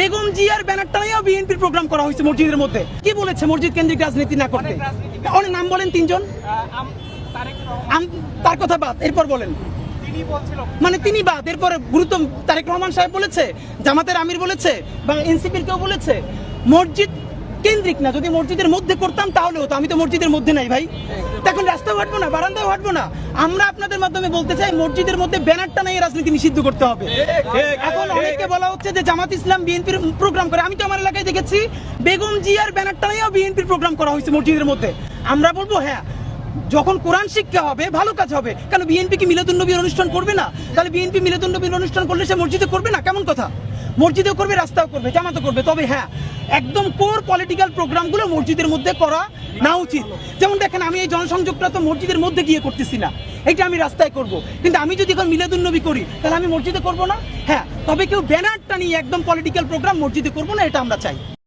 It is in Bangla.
বেগম জিয়ার ব্যানার টানাইও বিএনপির প্রোগ্রাম করা হয়েছে মসজিদের মধ্যে। কি বলেছে মসজিদ কেন্দ্রিক রাজনীতি না করতে? অনেক নাম বলেন তিনজন, তার কথা বাদ, এরপর বলেন। মানে তিনি বাদ, এরপরে গুরুত্ব তারেক রহমান সাহেব বলেছে, জামাতের আমির বলেছে, বা এনসিপির কেউ বলেছে। মসজিদ কেন্দ্রিক না, যদি মসজিদের মধ্যে করতাম তাহলে হতো। আমি তো মসজিদের মধ্যে নাই ভাই, এখন রাস্তাও হাঁটবো না, বারান্দাও হাঁটবো না। আমরা আপনাদের মাধ্যমে বলতে চাই মসজিদের মধ্যে ব্যানার টানাই রাজনীতি নিষিদ্ধ করতে হবে। এখন অনেকে বলা হচ্ছে যে জামাত ইসলাম বিএনপির প্রোগ্রাম করে। আমি তো আমার এলাকায় দেখেছি বেগম জিয়ার ব্যানার টানাইও বিএনপির প্রোগ্রাম করা হয়েছে মসজিদের মধ্যে। আমরা বলবো হ্যাঁ, যখন কোরআন শিক্ষা হবে ভালো কাজ হবে। কেন বিএনপি কি মিলাদুন্নবীর অনুষ্ঠান করবে না? তাহলে বিএনপি মিলাদুন্নবীর অনুষ্ঠান করলে সে মসজিদে করবে না? কেমন কথা? মসজিদেও করবে, রাস্তাও করবে, জামাতও করবে। তবে হ্যাঁ, একদম কোর পলিটিক্যাল প্রোগ্রামগুলো মসজিদের মধ্যে করা না উচিত। যেমন দেখেন, আমি এই জনসংযোগটা তো মসজিদের মধ্যে গিয়ে করতেছি না, এটা আমি রাস্তায় করব। কিন্তু আমি যদি এখন মিলাদুন্নবী করি তাহলে আমি মসজিদে করব না? হ্যাঁ, তবে কেউ ব্যানারটা নিয়ে একদম পলিটিক্যাল প্রোগ্রাম মসজিদে করবো না, এটা আমরা চাই।